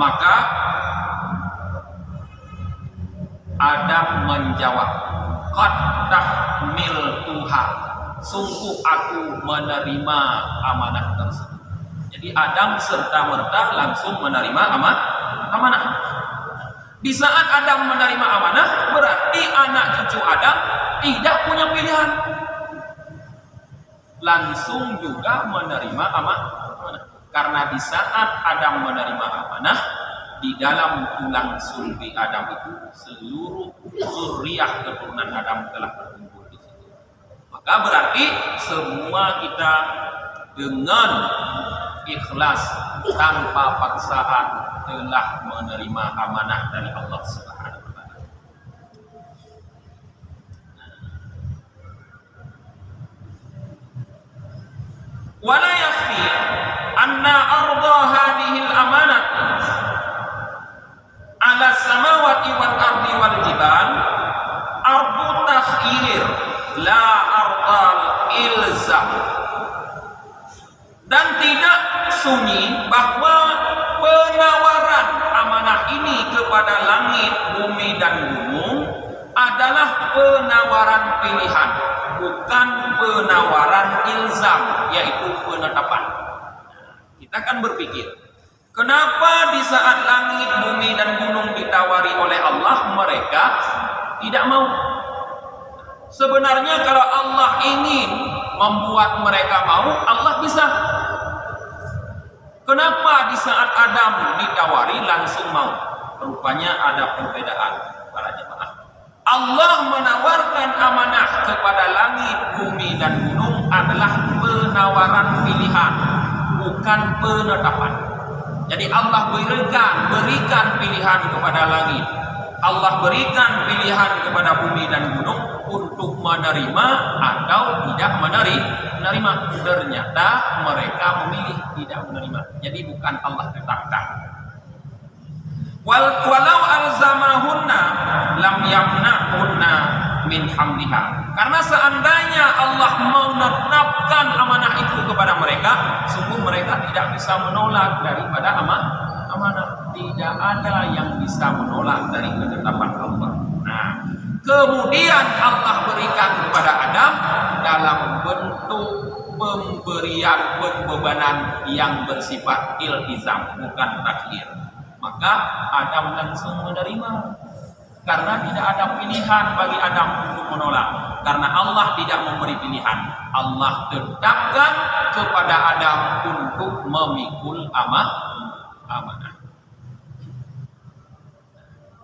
Maka Adam menjawab, qad tahmiltuha, sungguh aku menerima amanah tersebut. Jadi Adam serta-merta langsung menerima amanah. Di saat Adam menerima amanah, berarti anak cucu Adam tidak punya pilihan, langsung juga menerima amanah. Karena di saat Adam menerima amanah, di dalam tulang sulbi Adam itu seluruh zuriyah keturunan Adam telah berkumpul di situ. Maka berarti semua kita dengan ikhlas tanpa paksaan telah menerima amanah dari Allah Subhanahu wa taala. Wala yakhfi anna arda hadhihi al-amanah ala samawati wal ardi wal jibal ardu takhyir la ardal ilzam. Dan tidak sunyi bahwa penawaran amanah ini kepada langit, bumi dan gunung adalah penawaran pilihan, bukan penawaran ilzam, yaitu penetapan. Kita akan berpikir, kenapa di saat langit, bumi dan gunung ditawari oleh Allah, mereka tidak mau? Sebenarnya kalau Allah ingin membuat mereka mau, Allah bisa. Kenapa di saat Adam ditawari langsung mau? Rupanya ada perbedaan para jemaah. Allah menawarkan amanah kepada langit, bumi dan gunung adalah penawaran pilihan, bukan penetapan. Jadi Allah berikan pilihan kepada langit, Allah berikan pilihan kepada bumi dan gunung untuk menerima atau tidak menerima. Ternyata mereka memilih tidak menerima. Jadi bukan Allah tetapkan. Walau alzamahunna lam yamna'hunna min hamdiha. Karena seandainya Allah menetapkan amanah itu kepada mereka, sungguh mereka tidak bisa menolak daripada amanah. Tidak ada yang bisa menolak dari ketetapan Allah. Nah, kemudian Allah berikan kepada Adam dalam bentuk pemberian pembebanan yang bersifat iltizam, bukan takhir. Maka Adam langsung menerima, karena tidak ada pilihan bagi Adam untuk menolak. Karena Allah tidak memberi pilihan, Allah tetapkan kepada Adam untuk memikul amanah.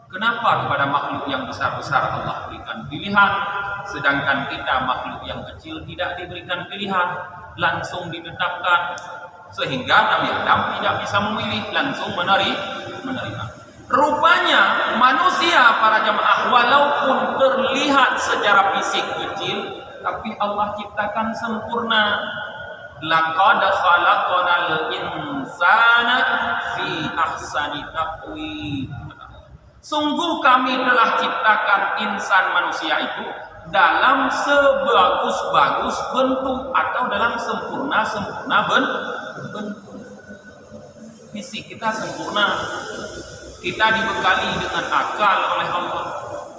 Kenapa kepada makhluk yang besar-besar Allah berikan pilihan, sedangkan kita makhluk yang kecil tidak diberikan pilihan, langsung ditetapkan, sehingga Nabi Adam tidak bisa memilih, langsung menerima. Rupanya manusia para jemaah walaupun terlihat secara fisik kecil, tapi Allah ciptakan sempurna. Laqad khalaqnal insana fi ahsani taqwim. Sungguh kami telah ciptakan insan manusia itu dalam sebagus-bagus bentuk atau dalam sempurna bentuk. Fisik kita sempurna. Kita dibekali dengan akal oleh Allah.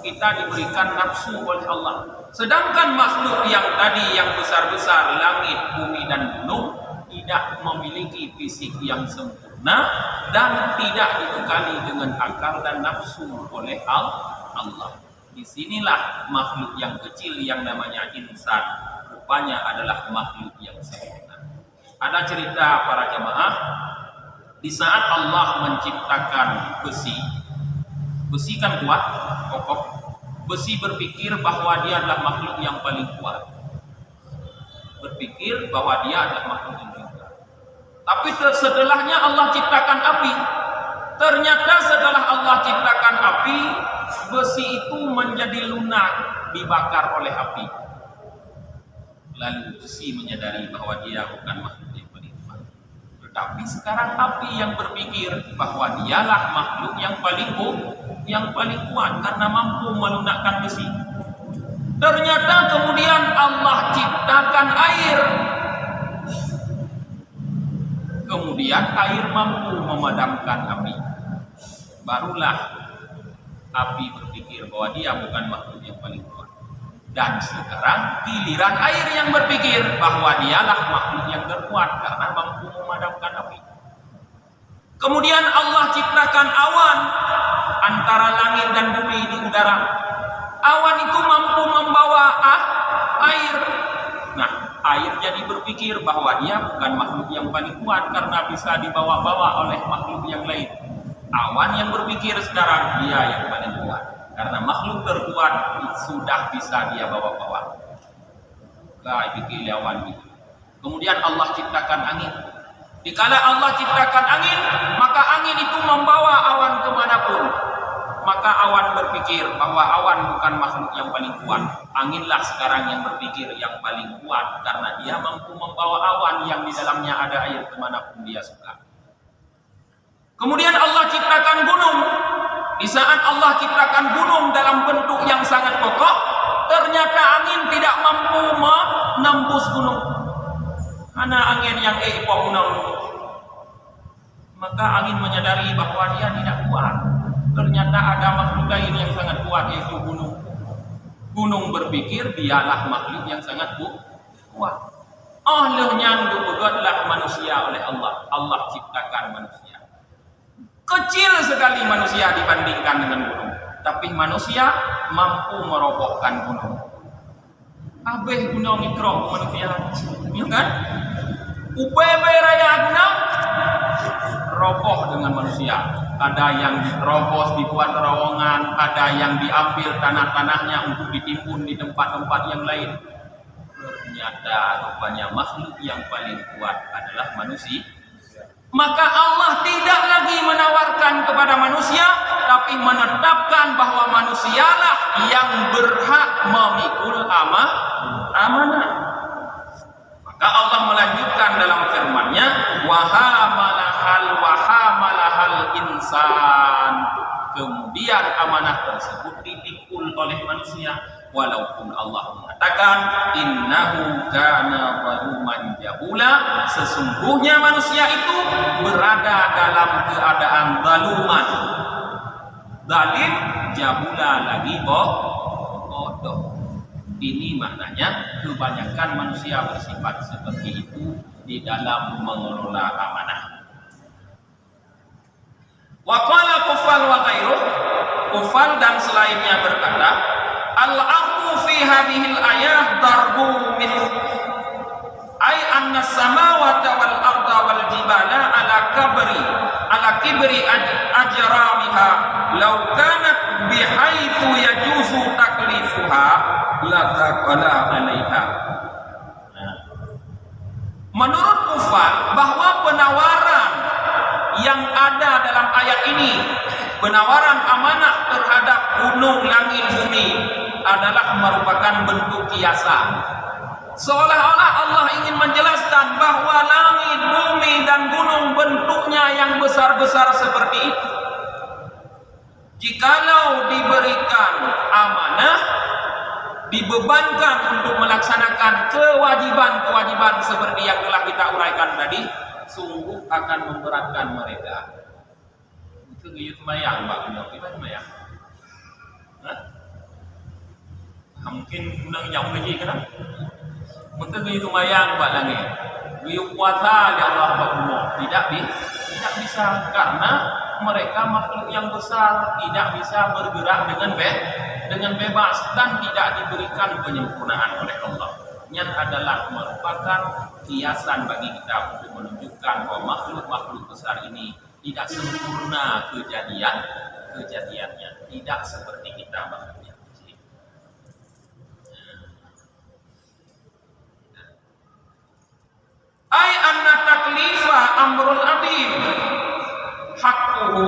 Kita diberikan nafsu oleh Allah. Sedangkan makhluk yang tadi yang besar-besar, langit, bumi dan gunung, tidak memiliki fisik yang sempurna dan tidak dibekali dengan akal dan nafsu oleh Allah. Disinilah makhluk yang kecil yang namanya insan rupanya adalah makhluk yang sempurna. Ada cerita para jemaah, di saat Allah menciptakan besi kan kuat, kokoh. Besi berpikir bahwa dia adalah makhluk yang paling kuat. Berpikir bahwa dia adalah makhluk yang paling kuat. Tapi setelahnya Allah ciptakan api. Ternyata setelah Allah ciptakan api, besi itu menjadi lunak, dibakar oleh api. Lalu besi menyadari bahwa dia bukan makhluk yang paling kuat. Tetapi sekarang api yang berpikir bahwa dialah makhluk yang paling kuat karena mampu melunakkan besi. Ternyata kemudian Allah ciptakan air. Kemudian air mampu memadamkan api. barulah api berpikir bahwa dia bukan makhluk yang paling kuat. Dan sekarang giliran air yang berpikir bahwa dialah makhluk yang terkuat karena mampu memadamkan api. Kemudian Allah ciptakan awan antara langit dan bumi di udara. Awan itu mampu membawa air. Nah, air jadi berpikir bahwa dia bukan makhluk yang paling kuat karena bisa dibawa-bawa oleh makhluk yang lain. Awan yang berpikir sekarang dia yang paling kuat karena makhluk terkuat sudah bisa dia bawa-bawa. Kayak pikir awan gitu. Kemudian Allah ciptakan angin. Dikala Allah ciptakan angin, maka angin itu membawa awan kemanapun. Maka awan berpikir bahwa awan bukan makhluk yang paling kuat. Anginlah sekarang yang berpikir yang paling kuat karena dia mampu membawa awan yang di dalamnya ada air kemanapun dia suka. Kemudian Allah ciptakan gunung. Di saat Allah ciptakan gunung dalam bentuk yang sangat kokoh, ternyata angin tidak mampu menembus gunung. Karena angin yang gunung. Maka angin menyadari bahwa dia tidak kuat. Ternyata ada makhluk lain yang sangat kuat, yaitu gunung. Gunung berpikir dialah makhluk yang sangat kuat. Ahlnya dibuatlah manusia oleh Allah. Allah ciptakan manusia. Kecil sekali manusia dibandingkan dengan gunung. Tapi manusia mampu merobohkan gunung. Abeh gunung mikro manusia, ya kan? UPB Raya Gunung roboh dengan manusia. Ada yang diterobos dibuat terowongan, ada yang diambil tanah-tanahnya untuk ditimbun di tempat-tempat yang lain. Ternyata rupanya makhluk yang paling kuat adalah manusia. Maka Allah tidak lagi menawarkan kepada manusia, tapi menetapkan bahwa manusialah yang berhak memikul amanah. Maka Allah melanjutkan dalam firman-Nya, wa hamalahal insan. Kemudian amanah tersebut dipikul oleh manusia, walaupun Allah mengatakan innahu kana zaluman jahula, sesungguhnya manusia itu berada dalam keadaan zaluman. Zalim, jahula lagi bodoh. Ini maknanya kebanyakan manusia bersifat seperti itu di dalam mengelola amanah. Wa qala Kufal wa ghairuh, Kufal dan selainnya berkata, al-aqu fi hadhil ayah darbu mithl ay anna samawati wal arda wal jibala ala kibri ajramiha law kanat bihaitsu yajuzu taklifuha la taqala alaiha. Menurut Kufal bahwa penawaran yang ada dalam ayat ini, penawaran amanah terhadap gunung, langit, bumi adalah merupakan bentuk kiasan. Seolah-olah Allah ingin menjelaskan bahwa langit, bumi, dan gunung bentuknya yang besar-besar seperti itu. Jikalau diberikan amanah, dibebankan untuk melaksanakan kewajiban-kewajiban seperti yang telah kita uraikan tadi, sungguh akan memberatkan mereka. Itu gitu semayang, Mbak. Kita semayang. Mungkin undang jauh lagi kan? Mungkin gitu semayang, Mbak Langit. Guyuk puasa ya Allah Ta'ala. Tidak bisa karena mereka makhluk yang besar, tidak bisa bergerak dengan bebas dan tidak diberikan penyempurnaan oleh Allah. Yang adalah merupakan kiasan bagi kita untuk menunjukkan bahwa makhluk-makhluk besar ini tidak sempurna kejadiannya, tidak seperti kita makhluk yang kecil. Ai anna taklifa amrul abim haqquhu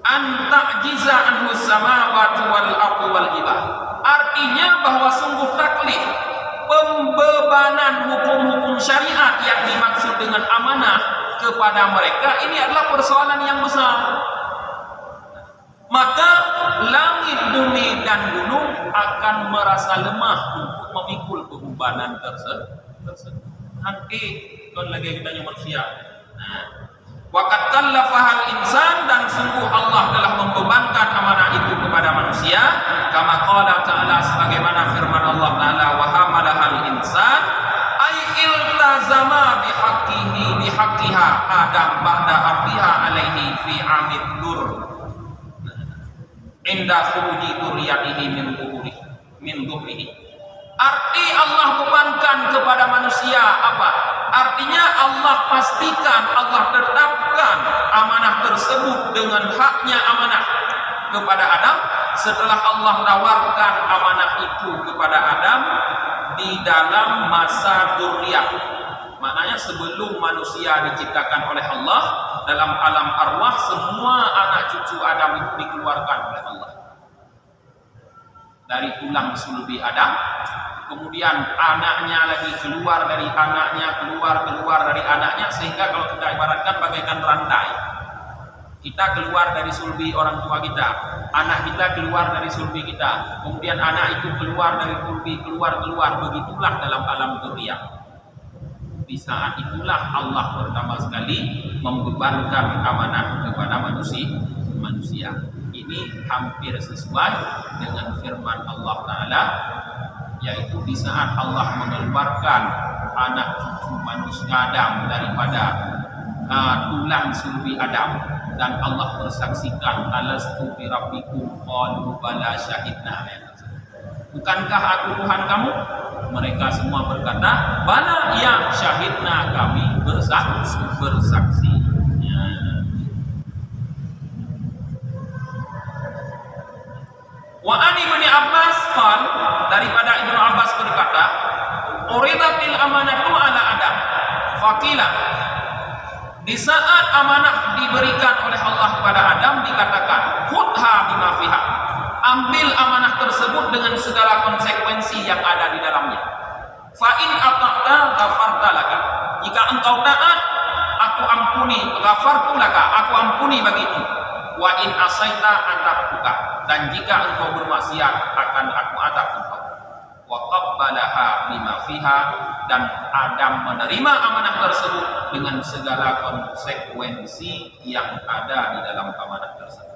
an ta'jiza anhu samawati wal ardu wal jibal. Artinya bahwa sungguh taklif, pembebanan hukum-hukum syariat yang dimaksud dengan amanah kepada mereka ini adalah persoalan yang besar. Maka langit, bumi, dan gunung akan merasa lemah untuk memikul bebanan tersebut. Nanti kalau lagi kita manusia. Waqad kallafahal insan, dan sungguh Allah telah membebankan amanah itu kepada manusia. Kama qala ta'ala, sebagaimana firman Allah Ta'ala, wa hamalahal insan ay iltazama bihaqqiha adam ba'da ardiha alaihi fi amid dur inda khuruji duriyatihi min dhuhrihi. Arti Allah bebankan kepada manusia apa? Artinya Allah pastikan, Allah tetapkan amanah tersebut dengan haknya amanah kepada Adam setelah Allah tawarkan amanah itu kepada Adam di dalam masa dzurriyyah. Maknanya sebelum manusia diciptakan oleh Allah, dalam alam arwah semua anak cucu Adam itu dikeluarkan oleh Allah dari tulang sulbi Adam. Kemudian anaknya lagi keluar dari anaknya, keluar dari anaknya, sehingga kalau kita ibaratkan bagaikan rantai. Kita keluar dari sulbi orang tua kita, anak kita keluar dari sulbi kita, kemudian anak itu keluar dari sulbi, keluar, begitulah dalam alam dzurriyyah. Di saat itulah Allah pertama sekali membebankan amanah kepada manusia. Ini hampir sesuai dengan firman Allah Ta'ala, yaitu di saat Allah mengeluarkan anak cucu manusia Adam daripada tulang sulbi Adam, dan Allah bersaksikan, alastu bi rabbikum qalu bala syahidna. Bukankah aku Tuhan kamu? Mereka semua berkata, bala, ya, syahidna, kami bersaksi. Wa ani bin Abbas qal, daripada Ibnu Abbas berkata, uridatil amanatu ala Adam faqila, di saat amanah diberikan oleh Allah kepada Adam dikatakan, khudha bima fiha, ambil amanah tersebut dengan segala konsekuensi yang ada di dalamnya. Fa in ata'ta ghafarta laka, jika engkau taat aku ampuni, ghafartu laka, aku ampuni bagimu. Wa in asaita ata'tuka, dan jika engkau bermaksiat akan aku adab engkau. Wa qabbalaha bima fiha, dan Adam menerima amanah tersebut dengan segala konsekuensi yang ada di dalam amanah tersebut.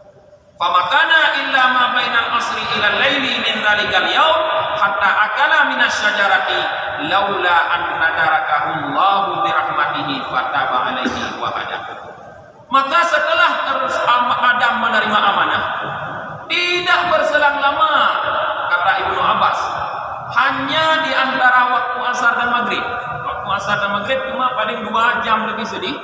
Famakana illa ma bainal asri ila laili min dzalikal yaum hatta akala minas syajarati laula an nadarakahu Allahu bi rahmatihi fataba alaihi wa hada. Maka setelah Adam menerima amanah, tidak berselang lama, kata Ibnu Abbas, hanya di antara waktu asar dan maghrib. Waktu asar dan maghrib cuma paling 2 jam lebih sedikit.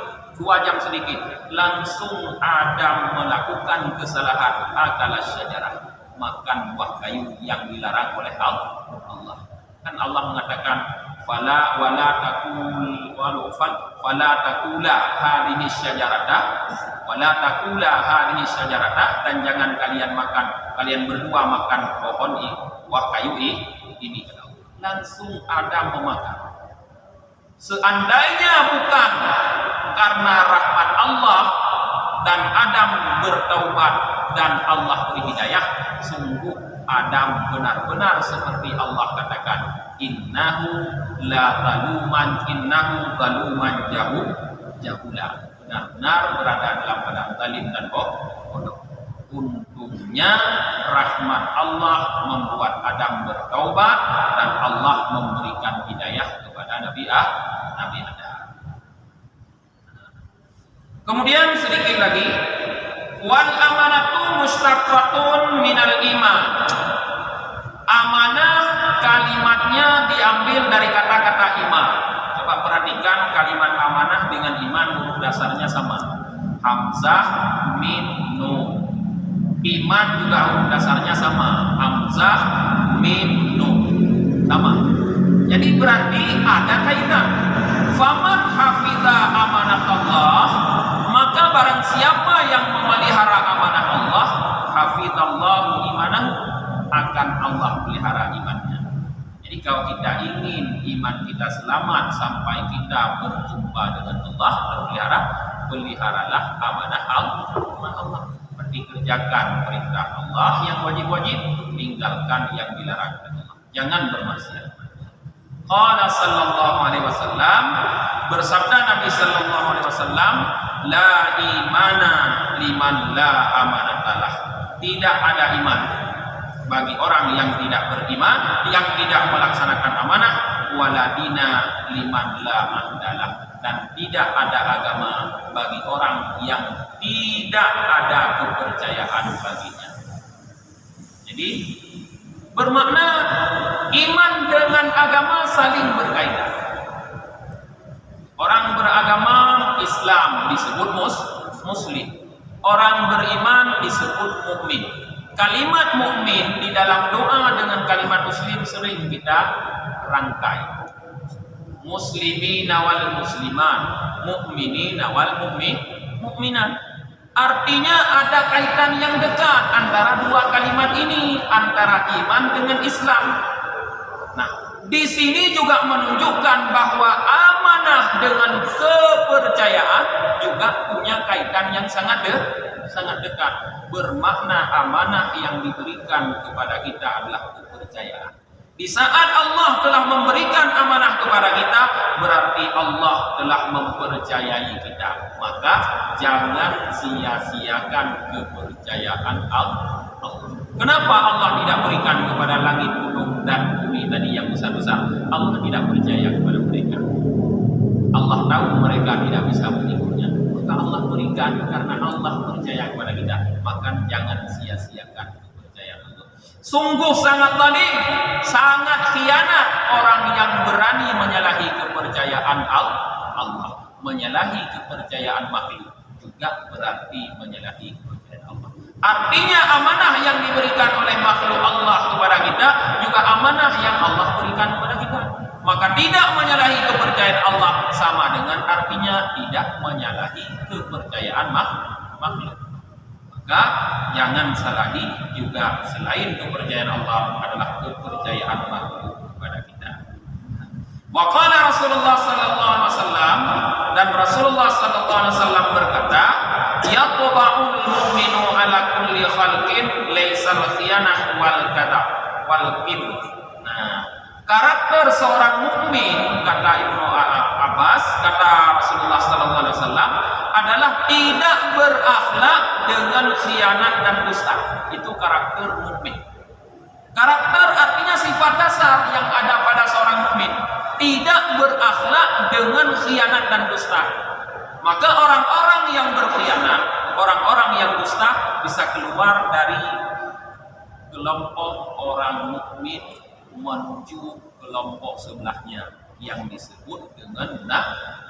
Langsung Adam melakukan kesalahan, akala syajarah, makan buah kayu yang dilarang oleh Allah. Kan Allah mengatakan, fala takula hadhihi syajarata, dan jangan kalian berdua makan pohon buah kayu ini. Langsung Adam memakan. Seandainya bukan karena rahmat Allah dan Adam bertaubat dan Allah beri hidayah, sungguh Adam benar-benar seperti Allah katakan, innahu zaluman jahula, benar-benar berada dalam keadaan zalim dan bodoh. Untungnya rahmat Allah membuat Adam bertaubat dan Allah memberikan hidayah kepada Nabi Adam. Kemudian sedikit lagi, wal amanatu mustaqqatun minal iman. Amanah kalimatnya diambil dari kata-kata iman. Coba perhatikan kalimat amanah dengan iman huruf dasarnya sama. Hamzah, mim, nun. Iman juga huruf dasarnya sama. Hamzah, mim, nun. Sama. Jadi berarti ada kaitan. Faman hafidha amanat Allah, maka barang siapa yang memelihara amanah Allah, hafidhallahu imanahu, akan Allah pelihara imannya. Jadi kalau kita ingin iman kita selamat sampai kita berjumpa dengan Allah, peliharalah amanah Allah. Berarti kerjakan perintah Allah yang wajib-wajib, tinggalkan yang dilarang Allah. Jangan bermaksiat. Qala sallallahu alaihi wasallam, bersabda Nabi sallallahu alaihi wasallam, la imana liman la amanatalah. Tidak ada iman bagi orang yang tidak beriman, yang tidak melaksanakan amanah, waladina liman la amdalah, dan tidak ada agama bagi orang yang tidak ada kepercayaan baginya. Jadi bermakna iman dengan agama saling berkaitan. Orang beragama Islam disebut muslim. Orang beriman disebut mukmin. Kalimat mukmin di dalam doa dengan kalimat muslim sering kita rangkai. Muslimina wal musliman, mukminina wal mukminat. Artinya ada kaitan yang dekat antara dua kalimat ini, antara iman dengan Islam. Nah, di sini juga menunjukkan bahwa amanah dengan kepercayaan juga punya kaitan yang sangat dekat. Bermakna amanah yang diberikan kepada kita adalah kepercayaan. Di saat Allah telah memberikan amanah kepada kita, berarti Allah telah mempercayai kita. Maka jangan sia-siakan kepercayaan Allah. Kenapa Allah tidak berikan kepada langit, gunung, dan bumi tadi yang besar-besar? Allah tidak percaya kepada mereka. Allah tahu mereka tidak bisa menipunya. Maka Allah berikan karena Allah percaya kepada kita. Maka jangan sia-siakan kepercayaan Allah. Sungguh sangat zalim, sangat khianat orang yang berani menyalahi kepercayaan Allah. Menyalahi kepercayaan makhluk juga berarti menyalahi kepercayaan Allah. Artinya amanah yang diberikan oleh makhluk Allah kepada kita juga amanah yang Allah berikan kepada kita. Maka tidak menyalahi kepercayaan Allah sama dengan artinya tidak menyalahi kepercayaan makhluk. Maka jangan salahi juga selain kepercayaan Allah adalah kepercayaan makhluk kepada kita. Wa qala Rasulullah sallallahu alaihi wasallam, dan Rasulullah sallallahu alaihi wasallam berkata, yaqba'ul mu'minu ala kulli khalqin laisal khiyanah wal kadab wal kibr. Nah, karakter seorang mukmin, kata Ibnu Abbas, kata Rasulullah sallallahu alaihi wasallam, adalah tidak berakhlak dengan khianat dan dusta. Itu karakter mukmin. Karakter artinya sifat dasar yang ada pada seorang mukmin, tidak berakhlak dengan khianat dan dusta. Maka orang-orang yang berkhianat, orang-orang yang dusta bisa keluar dari kelompok orang mukmin menuju kelompok sebelahnya yang disebut dengan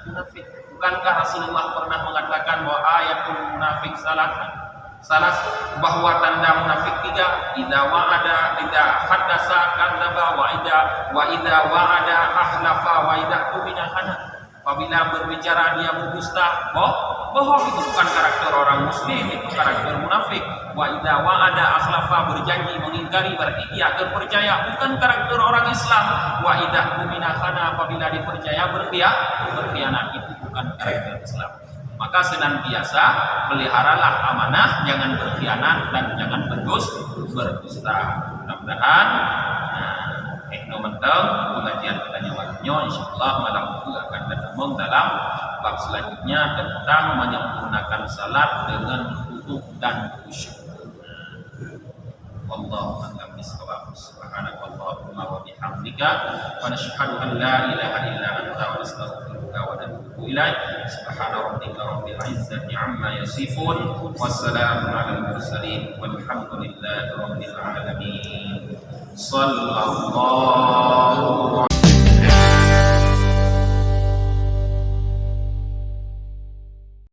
munafik. Bukankah Rasulullah pernah mengatakan bahwa ayatul munafik salah bahwa tanda munafik tiga, idza wa'ada, idza haddasa kadzdzaba, wa idza wa'ada ahlafa, wa idza tumina khana. Apabila berbicara dia berdusta, bohong. Itu bukan karakter orang muslim, itu karakter munafik. Wa idza wa'ada akhlafa, berjanji mengingkari, berarti dia terpercaya, bukan karakter orang Islam. Wa idza tumina khana, apabila dipercaya berkhianat, itu bukan karakter Islam. Maka senantiasa peliharalah amanah, jangan berkhianat dan jangan berdusta. Mudah-mudahan menteng pengajian katanya waktunya, insyaallah malam itu akan bertemu dalam bab selanjutnya tentang menyempurnakan salat dengan khusyuk dan khusyuk. Wallahu a'lam bishawab. Subhanakallahumma wa bihamdika wa nashhadu an la ilaha illa anta wa nastaghfiruka wa natubu ilaik. Subhana rabbika rabbil izzati amma yasifun wa salamun alal mursalin walhamdulillahi rabbil alamin. Sallallahu